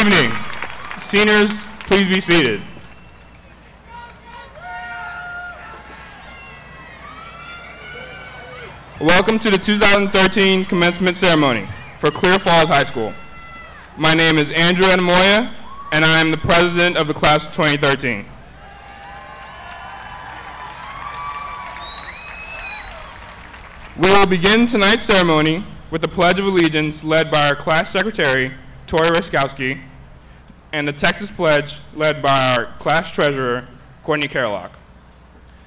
evening. Seniors, please be seated. Welcome to the 2013 commencement ceremony for Clear Falls High School. My name is Andrew Anamoya, and I am the president of the class of 2013. We will begin tonight's ceremony with the Pledge of Allegiance led by our class secretary, Tori Ryszkowski, and the Texas Pledge led by our class treasurer, Courtney Carlock.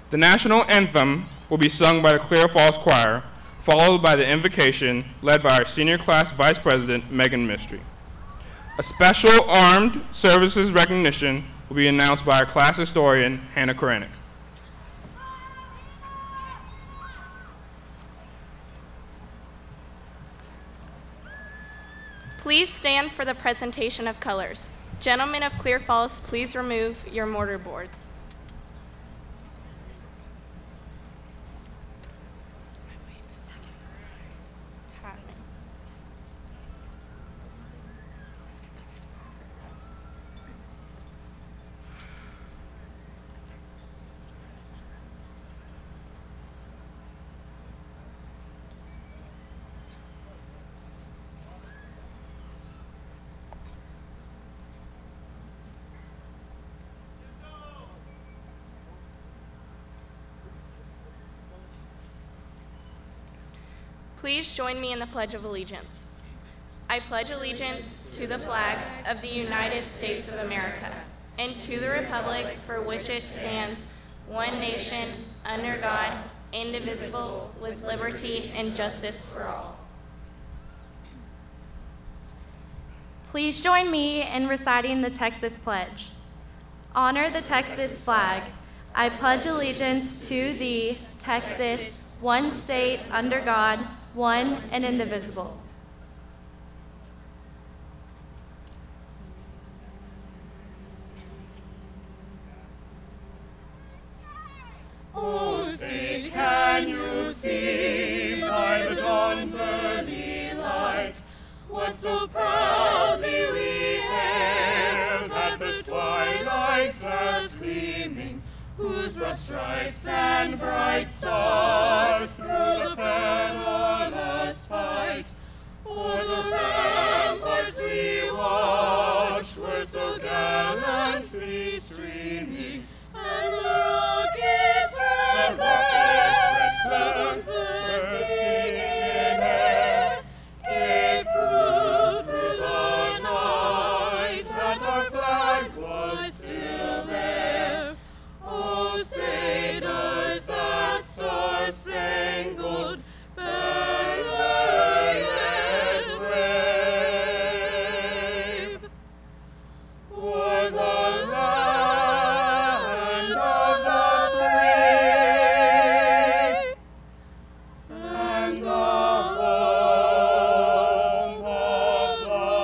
The national anthem will be sung by the Clear Falls Choir, followed by the invocation led by our senior class vice president, Megan Mistry. A special armed services recognition will be announced by our class historian, Hannah Koranic. Please stand for the presentation of colors. Gentlemen of Clear Falls, please remove your mortar boards. Please join me in the Pledge of Allegiance. I pledge allegiance to the flag of the United States of America and to the republic for which it stands, one nation, under God, indivisible, with liberty and justice for all. Please join me in reciting the Texas Pledge. Honor the Texas flag. I pledge allegiance to thee, Texas, one state under God, one and indivisible. Oh, say, can you see by the dawn's early light what so proudly we hailed at the twilight's last gleaming, whose broad stripes and bright stars through the perilous fight o'er the ramparts we watched were so gallantly streaming, and the rockets' red balloons bursting in air gave proof through the night that our flag was still there. Oh, say does that star-spangled banner yet wave o'er the land of the free and the home of the brave?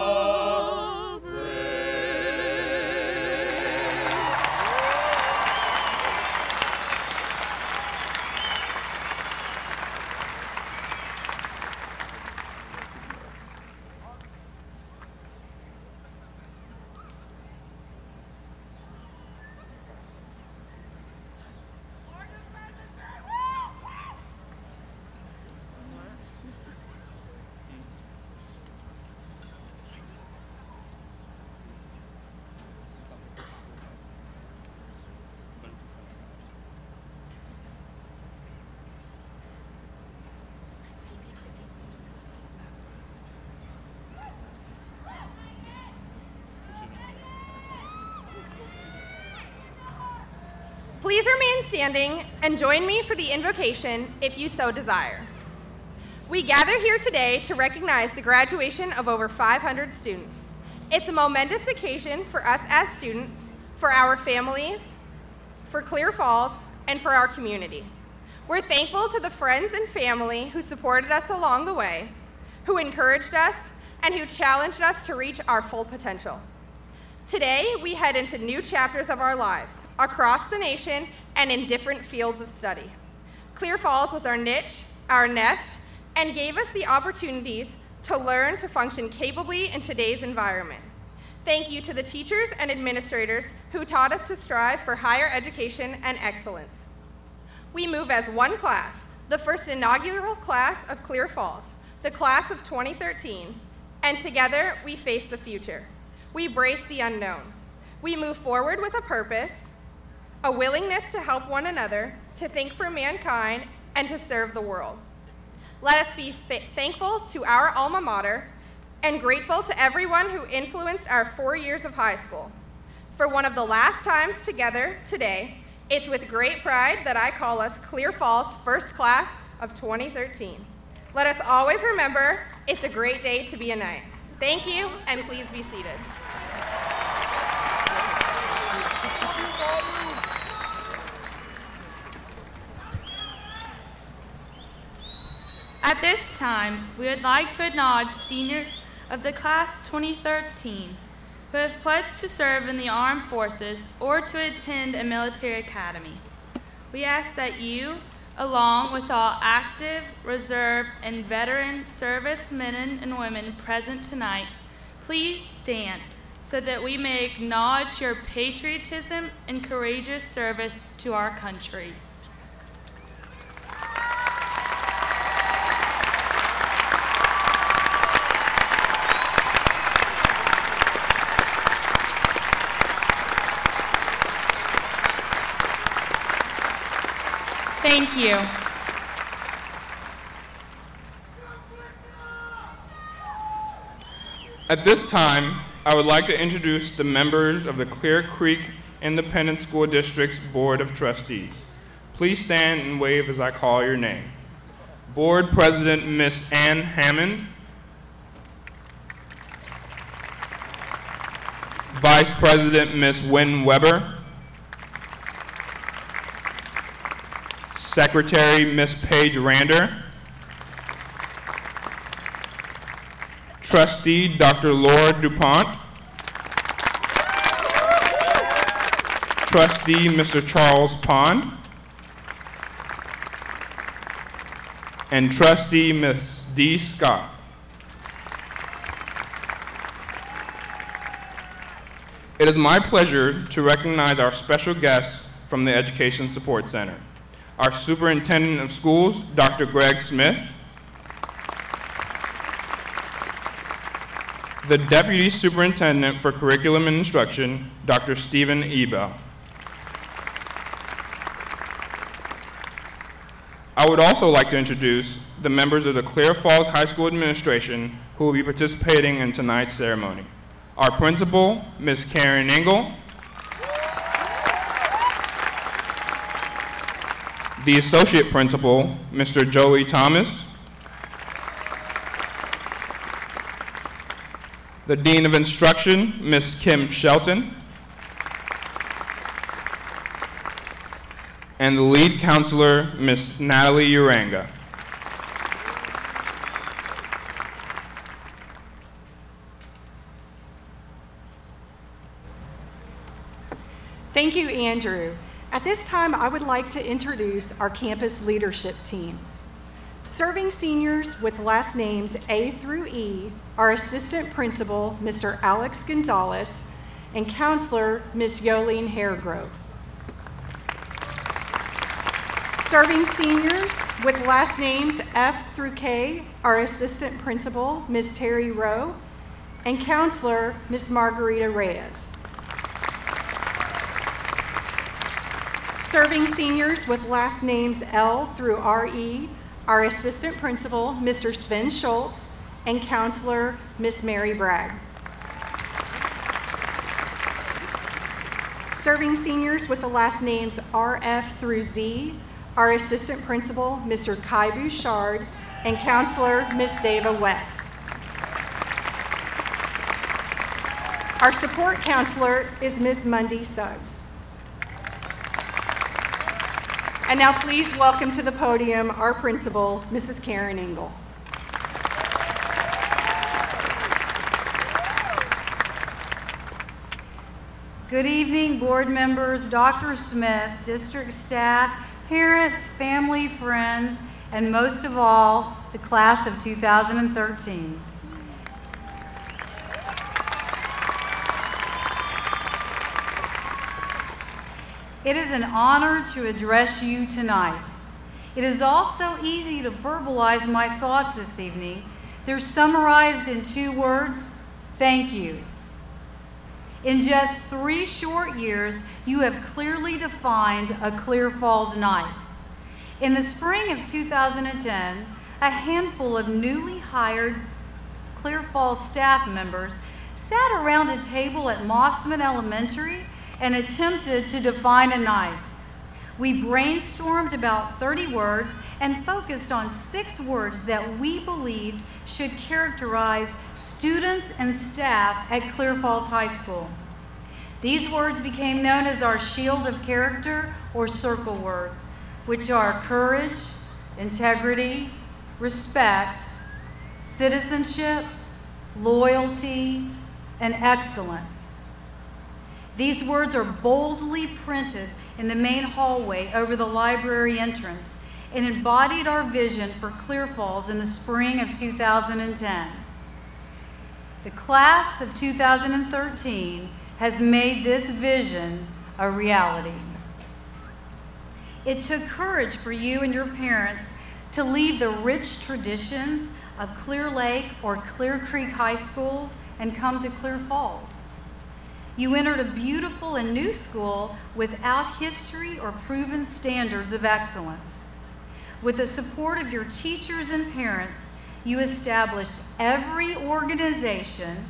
Please remain standing and join me for the invocation if you so desire. We gather here today to recognize the graduation of over 500 students. It's a momentous occasion for us as students, for our families, for Clear Falls, and for our community. We're thankful to the friends and family who supported us along the way, who encouraged us, and who challenged us to reach our full potential. Today, we head into new chapters of our lives, across the nation and in different fields of study. Clear Falls was our niche, our nest, and gave us the opportunities to learn to function capably in today's environment. Thank you to the teachers and administrators who taught us to strive for higher education and excellence. We move as one class, the first inaugural class of Clear Falls, the class of 2013, and together we face the future. We brace the unknown. We move forward with a purpose, a willingness to help one another, to think for mankind, and to serve the world. Let us be thankful to our alma mater and grateful to everyone who influenced our 4 years of high school. For one of the last times together today, it's with great pride that I call us Clear Falls First Class of 2013. Let us always remember, it's a great day to be a Knight. Thank you, and please be seated. At this time, we would like to acknowledge seniors of the class 2013 who have pledged to serve in the armed forces or to attend a military academy. We ask that you, along with all active, reserve, and veteran servicemen and women present tonight, please stand so that we may acknowledge your patriotism and courageous service to our country. Thank you. At this time, I would like to introduce the members of the Clear Creek Independent School District's Board of Trustees. Please stand and wave as I call your name. Board President, Ms. Ann Hammond. Vice President, Ms. Wynn Weber. Secretary, Ms. Paige Rander. Trustee, Dr. Laura DuPont. Trustee, Mr. Charles Pond. And Trustee, Ms. D. Scott. It is my pleasure to recognize our special guests from the Education Support Center. Our Superintendent of Schools, Dr. Greg Smith. The Deputy Superintendent for Curriculum and Instruction, Dr. Stephen Ebel. I would also like to introduce the members of the Clear Falls High School Administration who will be participating in tonight's ceremony. Our principal, Ms. Karen Engel. The Associate Principal, Mr. Joey Thomas. The Dean of Instruction, Ms. Kim Shelton. And the Lead Counselor, Ms. Natalie Uranga. Thank you, Andrew. At this time, I would like to introduce our campus leadership teams. Serving seniors with last names A through E, our Assistant Principal, Mr. Alex Gonzalez, and Counselor, Ms. Yolene Haregrove. Serving seniors with last names F through K, our Assistant Principal, Ms. Terry Rowe, and Counselor, Ms. Margarita Reyes. Serving seniors with last names L through RE, our Assistant Principal, Mr. Sven Schultz, and Counselor, Ms. Mary Bragg. Serving seniors with the last names RF through Z, our Assistant Principal, Mr. Kai Bouchard, and Counselor, Ms. Dava West. Our support counselor is Ms. Mundy Suggs. And now please welcome to the podium our principal, Mrs. Karen Engel. Good evening, board members, Dr. Smith, district staff, parents, family, friends, and most of all, the class of 2013. It is an honor to address you tonight. It is also easy to verbalize my thoughts this evening. They're summarized in 2 words: thank you. In just 3 short years, you have clearly defined a Clear Falls night. In the spring of 2010, a handful of newly hired Clear Falls staff members sat around a table at Mossman Elementary and attempted to define a night. We brainstormed about 30 words and focused on 6 words that we believed should characterize students and staff at Clear Falls High School. These words became known as our shield of character, or circle words, which are courage, integrity, respect, citizenship, loyalty, and excellence. These words are boldly printed in the main hallway over the library entrance and embodied our vision for Clear Falls in the spring of 2010. The class of 2013 has made this vision a reality. It took courage for you and your parents to leave the rich traditions of Clear Lake or Clear Creek high schools and come to Clear Falls. You entered a beautiful and new school without history or proven standards of excellence. With the support of your teachers and parents, you established every organization,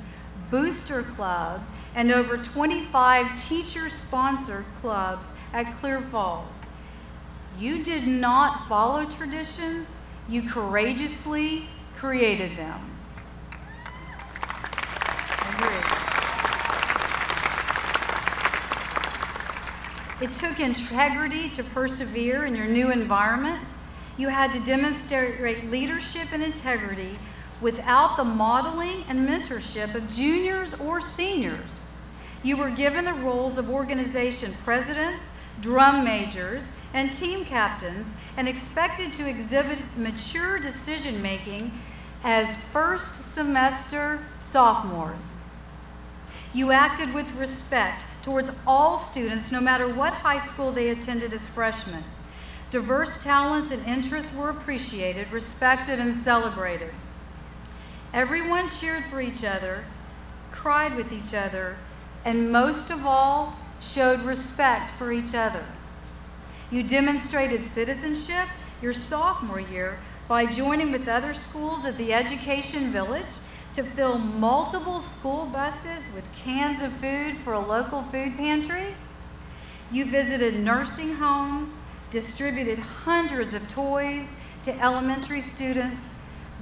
booster club, and over 25 teacher-sponsored clubs at Clear Falls. You did not follow traditions, you courageously created them. It took integrity to persevere in your new environment. You had to demonstrate leadership and integrity without the modeling and mentorship of juniors or seniors. You were given the roles of organization presidents, drum majors, and team captains, and expected to exhibit mature decision-making as first semester sophomores. You acted with respect towards all students, no matter what high school they attended as freshmen. Diverse talents and interests were appreciated, respected, and celebrated. Everyone cheered for each other, cried with each other, and most of all, showed respect for each other. You demonstrated citizenship your sophomore year by joining with other schools at the Education Village to fill multiple school buses with cans of food for a local food pantry. You visited nursing homes, distributed hundreds of toys to elementary students,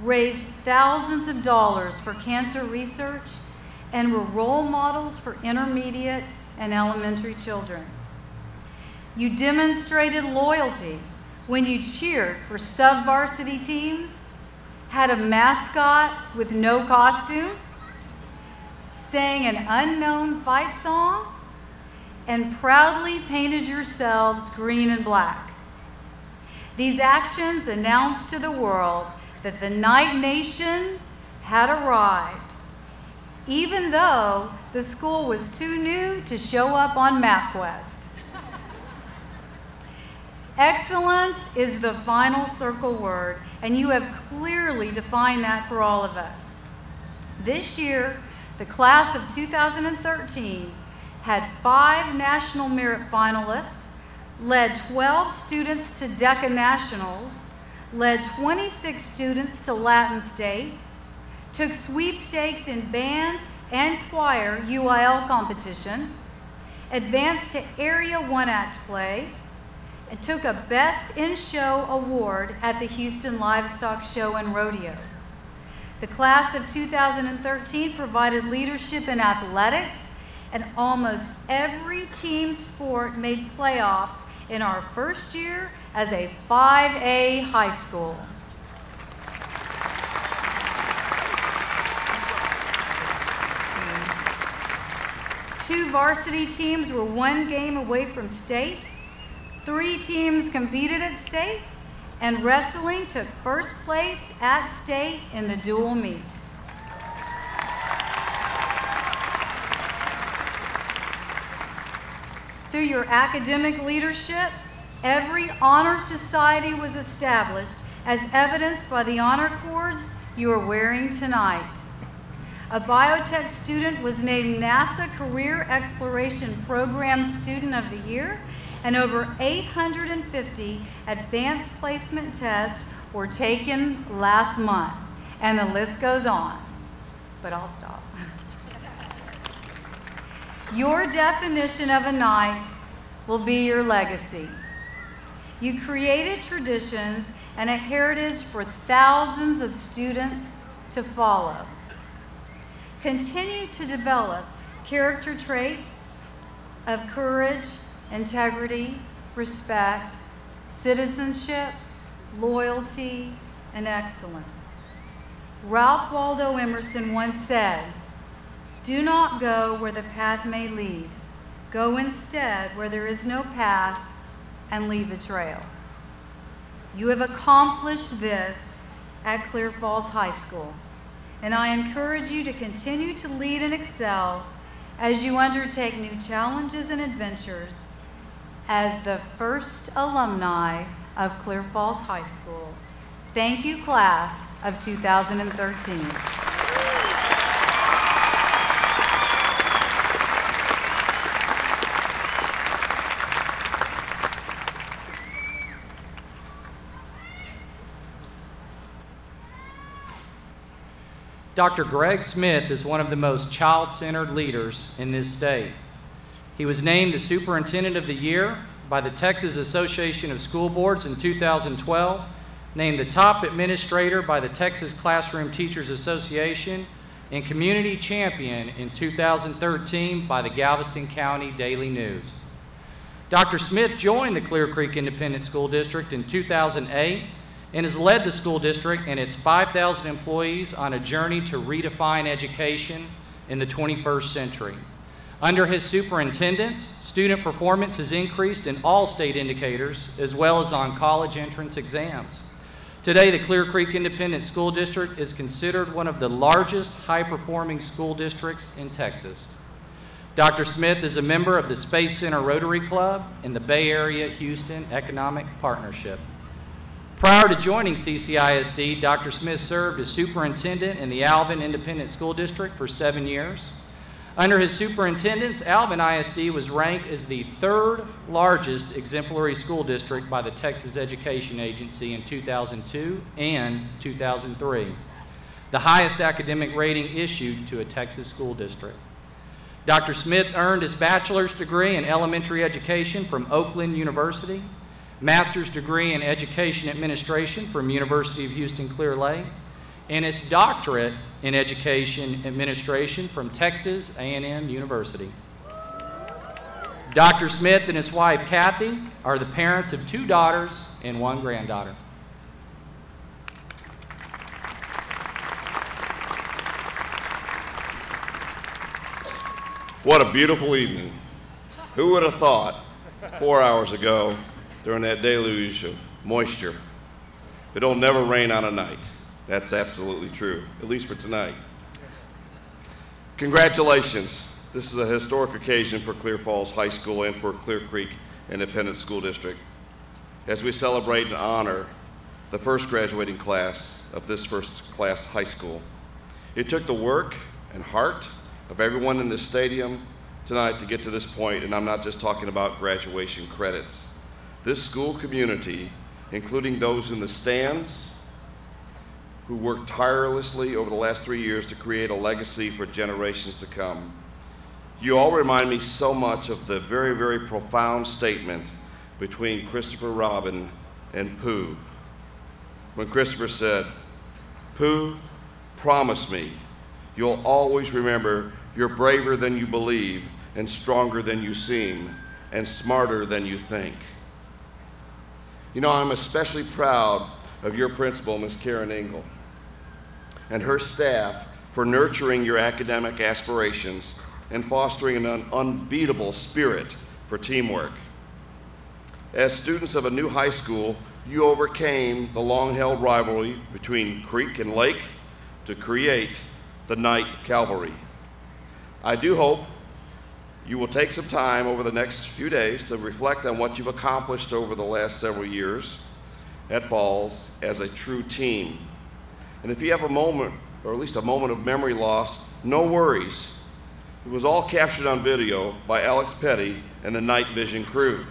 raised thousands of dollars for cancer research, and were role models for intermediate and elementary children. You demonstrated loyalty when you cheered for sub-varsity teams, had a mascot with no costume, sang an unknown fight song, and proudly painted yourselves green and black. These actions announced to the world that the Knight Nation had arrived, even though the school was too new to show up on MapQuest. Excellence is the final circle word, and you have clearly defined that for all of us. This year, the class of 2013 had 5 National Merit finalists, led 12 students to DECA Nationals, led 26 students to Latin State, took sweepstakes in band and choir UIL competition, advanced to Area 1 Act Play, and took a Best in Show award at the Houston Livestock Show and Rodeo. The class of 2013 provided leadership in athletics, and almost every team sport made playoffs in our first year as a 5A high school. Two varsity teams were 1 game away from state. 3 teams competed at state, and wrestling took first place at state in the dual meet. Through your academic leadership, every honor society was established, as evidenced by the honor cords you are wearing tonight. A biotech student was named NASA Career Exploration Program Student of the Year, and over 850 advanced placement tests were taken last month, and the list goes on, but I'll stop. Your definition of a night will be your legacy. You created traditions and a heritage for thousands of students to follow. Continue to develop character traits of courage, integrity, respect, citizenship, loyalty, and excellence. Ralph Waldo Emerson once said, "Do not go where the path may lead. Go instead where there is no path and leave a trail." You have accomplished this at Clear Falls High School, and I encourage you to continue to lead and excel as you undertake new challenges and adventures as the first alumni of Clear Falls High School. Thank you, class of 2013. Dr. Greg Smith is one of the most child-centered leaders in this state. He was named the Superintendent of the Year by the Texas Association of School Boards in 2012, named the top administrator by the Texas Classroom Teachers Association, and Community Champion in 2013 by the Galveston County Daily News. Dr. Smith joined the Clear Creek Independent School District in 2008 and has led the school district and its 5,000 employees on a journey to redefine education in the 21st century. Under his superintendence, student performance has increased in all state indicators, as well as on college entrance exams. Today, the Clear Creek Independent School District is considered one of the largest high-performing school districts in Texas. Dr. Smith is a member of the Space Center Rotary Club and the Bay Area Houston Economic Partnership. Prior to joining CCISD, Dr. Smith served as superintendent in the Alvin Independent School District for 7 years. Under his superintendence, Alvin ISD was ranked as the third largest exemplary school district by the Texas Education Agency in 2002 and 2003, the highest academic rating issued to a Texas school district. Dr. Smith earned his bachelor's degree in elementary education from Oakland University, master's degree in education administration from University of Houston Clear Lake, and his doctorate in education administration from Texas A&M University. Dr. Smith and his wife Kathy are the parents of 2 daughters and 1 granddaughter. What a beautiful evening. Who would have thought 4 hours ago during that deluge of moisture, it'll never rain on a night. That's absolutely true, at least for tonight. Congratulations. This is a historic occasion for Clear Falls High School and for Clear Creek Independent School District as we celebrate and honor the first graduating class of this first class high school. It took the work and heart of everyone in this stadium tonight to get to this point, and I'm not just talking about graduation credits. This school community, including those in the stands who worked tirelessly over the last 3 years to create a legacy for generations to come. You all remind me so much of the very, very profound statement between Christopher Robin and Pooh. When Christopher said, "Pooh, promise me you'll always remember you're braver than you believe and stronger than you seem and smarter than you think." You know, I'm especially proud of your principal, Ms. Karen Engel, and her staff for nurturing your academic aspirations and fostering an unbeatable spirit for teamwork. As students of a new high school, you overcame the long-held rivalry between Creek and Lake to create the Knight Cavalry. I do hope You will take some time over the next few days to reflect on what you've accomplished over the last several years at Falls as a true team. And if you have a moment, or at least a moment of memory loss, no worries. It was all captured on video by Alex Petty and the Night Vision crew.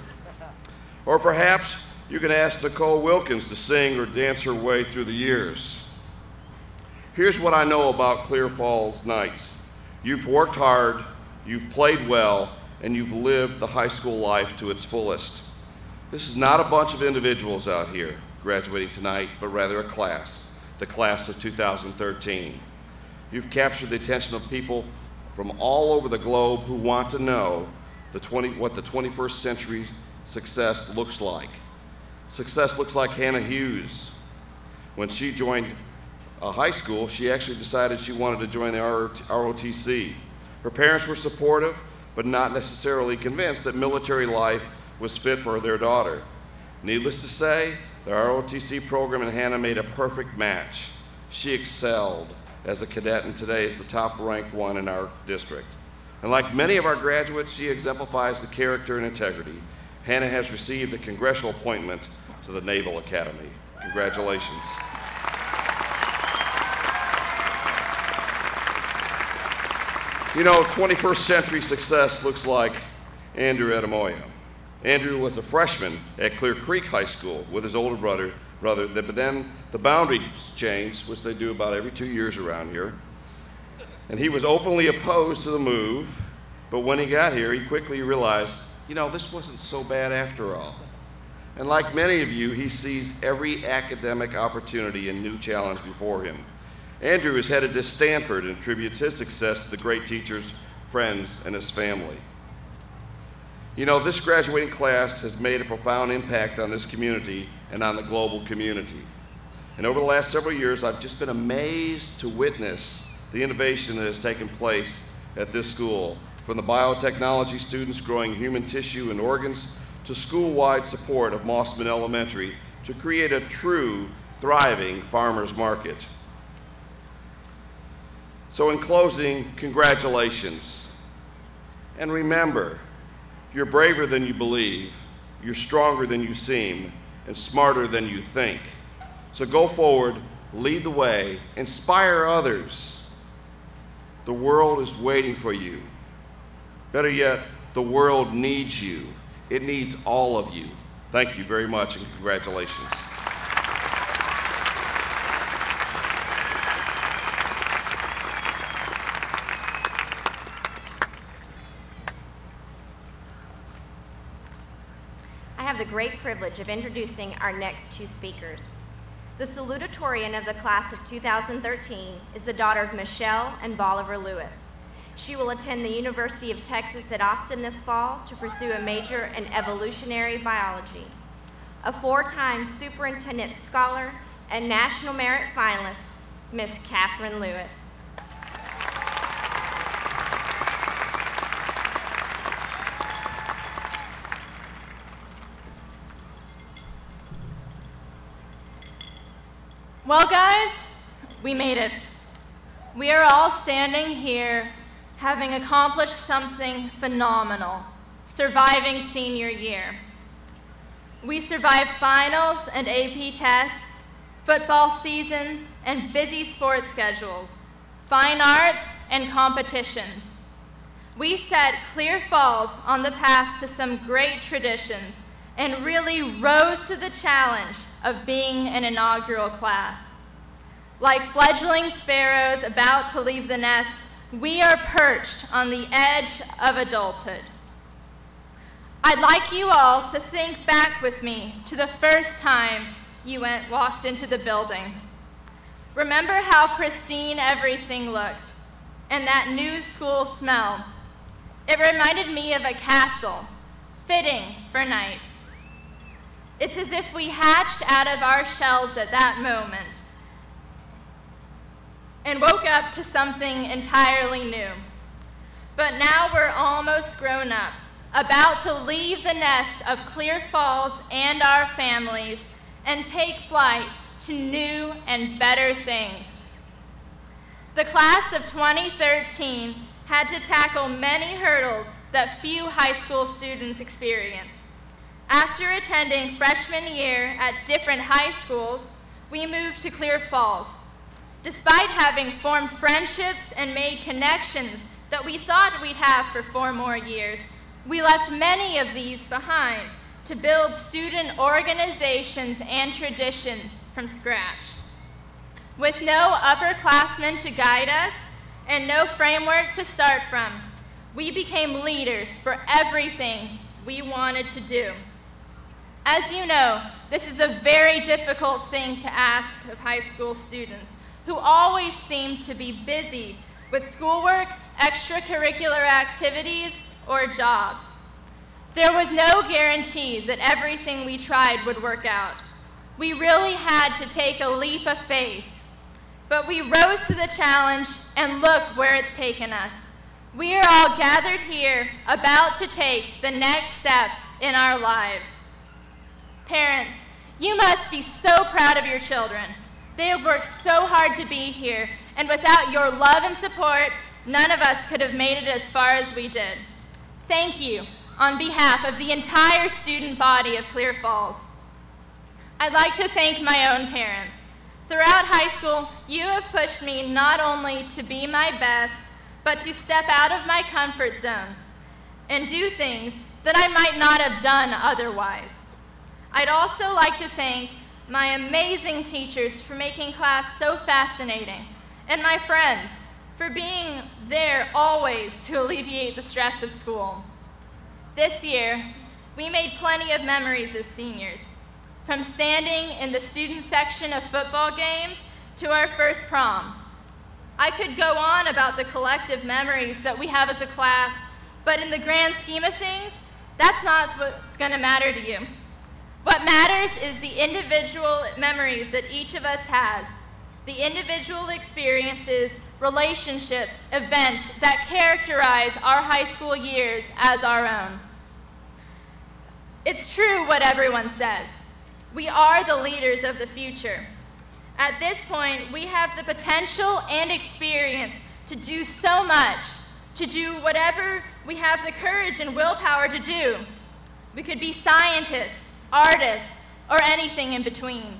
Or perhaps you can ask Nicole Wilkins to sing or dance her way through the years. Here's what I know about Clear Falls Knights. You've worked hard, you've played well, and you've lived the high school life to its fullest. This is not a bunch of individuals out here graduating tonight, but rather a class, the class of 2013. You've captured the attention of people from all over the globe who want to know what the 21st century success looks like. Success looks like Hannah Hughes. When she joined high school, she actually decided she wanted to join the ROTC. Her parents were supportive, but not necessarily convinced that military life was fit for their daughter. Needless to say, the ROTC program and Hannah made a perfect match. She excelled as a cadet and today is the top-ranked one in our district. And like many of our graduates, she exemplifies the character and integrity. Hannah has received a congressional appointment to the Naval Academy. Congratulations. You know, 21st century success looks like Andrew Edamoya. Andrew was a freshman at Clear Creek High School with his older brother, but then the boundaries changed, which they do about every 2 years around here. And he was openly opposed to the move, but when he got here, he quickly realized, you know, this wasn't so bad after all. And like many of you, he seized every academic opportunity and new challenge before him. Andrew is headed to Stanford and attributes his success to the great teachers, friends, and his family. You know, this graduating class has made a profound impact on this community and on the global community. And over the last several years, I've just been amazed to witness the innovation that has taken place at this school, from the biotechnology students growing human tissue and organs to school-wide support of Mossman Elementary to create a true, thriving farmers market. So in closing, congratulations. And remember, you're braver than you believe, you're stronger than you seem, and smarter than you think. So go forward, lead the way, inspire others. The world is waiting for you. Better yet, the world needs you. It needs all of you. Thank you very much and congratulations. I have the great privilege of introducing our next two speakers. The salutatorian of the class of 2013 is the daughter of Michelle and Bolivar Lewis. She will attend the University of Texas at Austin this fall to pursue a major in evolutionary biology. A four-time superintendent scholar and national merit finalist, Miss Catherine Lewis. Well, guys, we made it. We are all standing here having accomplished something phenomenal, surviving senior year. We survived finals and AP tests, football seasons, and busy sports schedules, fine arts, and competitions. We set Clear Falls on the path to some great traditions and really rose to the challenge of being an inaugural class. Like fledgling sparrows about to leave the nest, we are perched on the edge of adulthood. I'd like you all to think back with me to the first time you walked into the building. Remember how pristine everything looked and that new school smell. It reminded me of a castle, fitting for knights. It's as if we hatched out of our shells at that moment and woke up to something entirely new. But now we're almost grown up, about to leave the nest of Clear Falls and our families and take flight to new and better things. The class of 2013 had to tackle many hurdles that few high school students experience. After attending freshman year at different high schools, we moved to Clear Falls. Despite having formed friendships and made connections that we thought we'd have for 4 more years, we left many of these behind to build student organizations and traditions from scratch. With no upperclassmen to guide us and no framework to start from, we became leaders for everything we wanted to do. As you know, this is a very difficult thing to ask of high school students who always seem to be busy with schoolwork, extracurricular activities, or jobs. There was no guarantee that everything we tried would work out. We really had to take a leap of faith. But we rose to the challenge, and look where it's taken us. We are all gathered here about to take the next step in our lives. Parents, you must be so proud of your children. They have worked so hard to be here, and without your love and support, none of us could have made it as far as we did. Thank you on behalf of the entire student body of Clear Falls. I'd like to thank my own parents. Throughout high school, you have pushed me not only to be my best, but to step out of my comfort zone and do things that I might not have done otherwise. I'd also like to thank my amazing teachers for making class so fascinating, and my friends for being there always to alleviate the stress of school. This year, we made plenty of memories as seniors, from standing in the student section of football games to our first prom. I could go on about the collective memories that we have as a class, but in the grand scheme of things, that's not what's going to matter to you. What matters is the individual memories that each of us has, the individual experiences, relationships, events that characterize our high school years as our own. It's true what everyone says. We are the leaders of the future. At this point, we have the potential and experience to do so much, to do whatever we have the courage and willpower to do. We could be scientists, artists, or anything in between.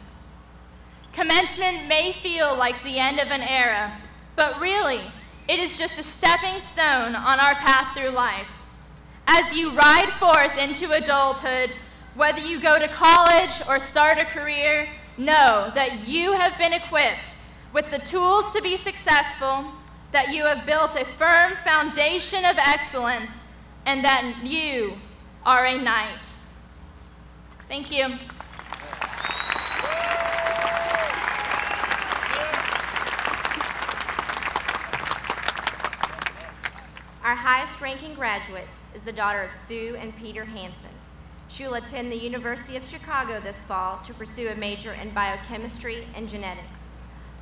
Commencement may feel like the end of an era, but really, it is just a stepping stone on our path through life. As you ride forth into adulthood, whether you go to college or start a career, know that you have been equipped with the tools to be successful, that you have built a firm foundation of excellence, and that you are a knight. Thank you. Our highest-ranking graduate is the daughter of Sue and Peter Hansen. She will attend the University of Chicago this fall to pursue a major in biochemistry and genetics.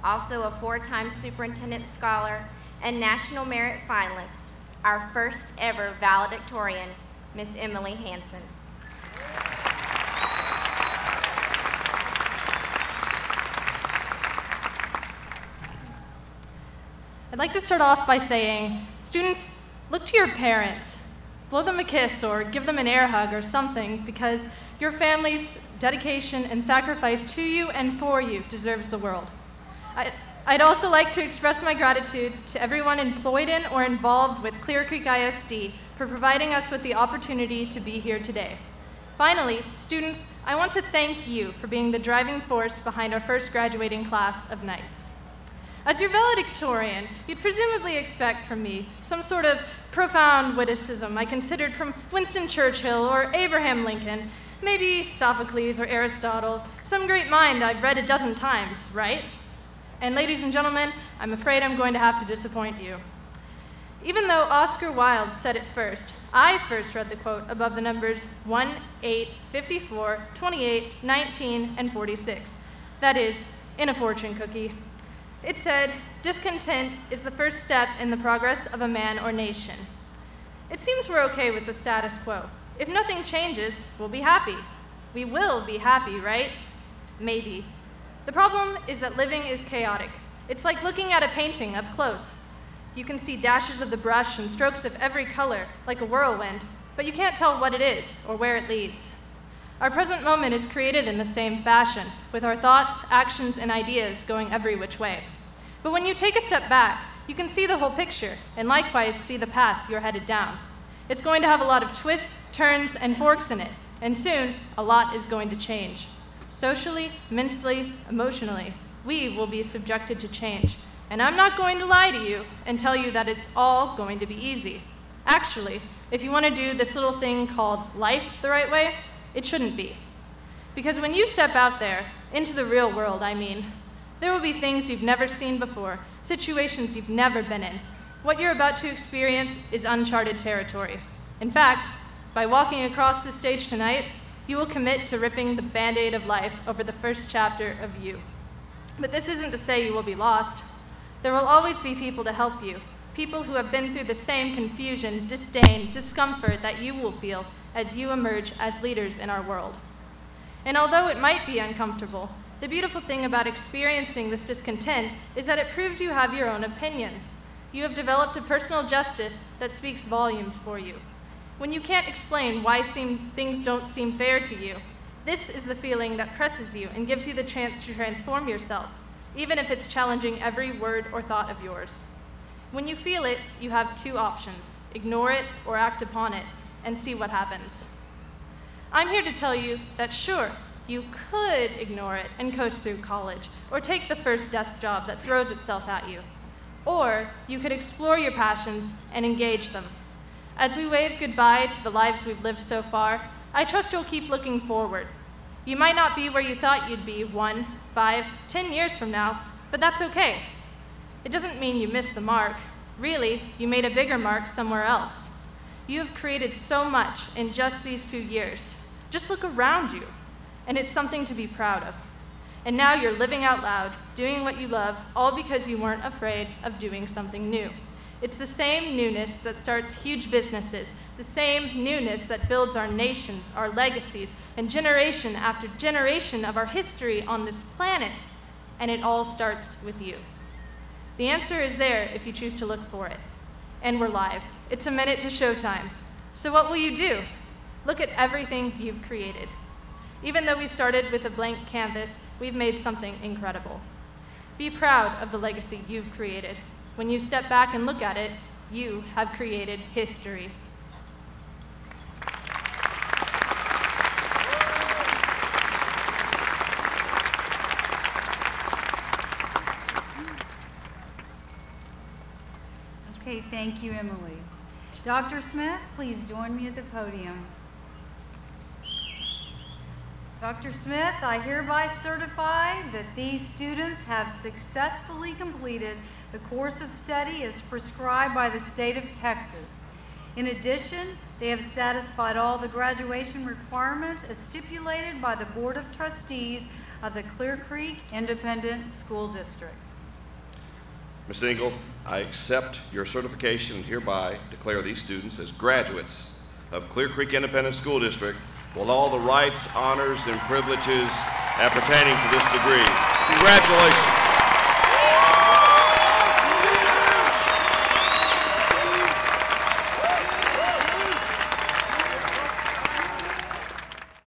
Also a 4-time superintendent scholar and national merit finalist, our first ever valedictorian, Miss Emily Hansen. I'd like to start off by saying, students, look to your parents. Blow them a kiss or give them an air hug or something, because your family's dedication and sacrifice to you and for you deserves the world. I'd also like to express my gratitude to everyone employed in or involved with Clear Creek ISD for providing us with the opportunity to be here today. Finally, students, I want to thank you for being the driving force behind our first graduating class of Knights. As your valedictorian, you'd presumably expect from me some sort of profound witticism I considered from Winston Churchill or Abraham Lincoln, maybe Sophocles or Aristotle, some great mind I've read a dozen times, right? And ladies and gentlemen, I'm afraid I'm going to have to disappoint you. Even though Oscar Wilde said it first, I first read the quote above the numbers 1, 8, 54, 28, 19, and 46. That is, in a fortune cookie. It said, discontent is the first step in the progress of a man or nation. It seems we're okay with the status quo. If nothing changes, we'll be happy. We will be happy, right? Maybe. The problem is that living is chaotic. It's like looking at a painting up close. You can see dashes of the brush and strokes of every color, like a whirlwind, but you can't tell what it is or where it leads. Our present moment is created in the same fashion, with our thoughts, actions, and ideas going every which way. But when you take a step back, you can see the whole picture, and likewise see the path you're headed down. It's going to have a lot of twists, turns, and forks in it, and soon, a lot is going to change. Socially, mentally, emotionally, we will be subjected to change. And I'm not going to lie to you and tell you that it's all going to be easy. Actually, if you want to do this little thing called life the right way, it shouldn't be. Because when you step out there, into the real world, there will be things you've never seen before, situations you've never been in. What you're about to experience is uncharted territory. In fact, by walking across the stage tonight, you will commit to ripping the Band-Aid of life over the first chapter of you. But this isn't to say you will be lost. There will always be people to help you, people who have been through the same confusion, disdain, discomfort that you will feel as you emerge as leaders in our world. And although it might be uncomfortable, the beautiful thing about experiencing this discontent is that it proves you have your own opinions. You have developed a personal justice that speaks volumes for you. When you can't explain why things don't seem fair to you, this is the feeling that presses you and gives you the chance to transform yourself, even if it's challenging every word or thought of yours. When you feel it, you have two options: ignore it or act upon it and see what happens. I'm here to tell you that sure, you could ignore it and coast through college, or take the first desk job that throws itself at you. Or you could explore your passions and engage them. As we wave goodbye to the lives we've lived so far, I trust you'll keep looking forward. You might not be where you thought you'd be 1, 5, 10 years from now, but that's okay. It doesn't mean you missed the mark. Really, you made a bigger mark somewhere else. You have created so much in just these few years. Just look around you, and it's something to be proud of. And now you're living out loud, doing what you love, all because you weren't afraid of doing something new. It's the same newness that starts huge businesses, the same newness that builds our nations, our legacies, and generation after generation of our history on this planet. And it all starts with you. The answer is there if you choose to look for it. And we're live. It's a minute to showtime. So what will you do? Look at everything you've created. Even though we started with a blank canvas, we've made something incredible. Be proud of the legacy you've created. When you step back and look at it, you have created history. Okay, thank you, Emily. Dr. Smith, please join me at the podium. Dr. Smith, I hereby certify that these students have successfully completed the course of study as prescribed by the state of Texas. In addition, they have satisfied all the graduation requirements as stipulated by the Board of Trustees of the Clear Creek Independent School District. Ms. Engel, I accept your certification and hereby declare these students as graduates of Clear Creek Independent School District with all the rights, honors, and privileges appertaining to this degree. Congratulations.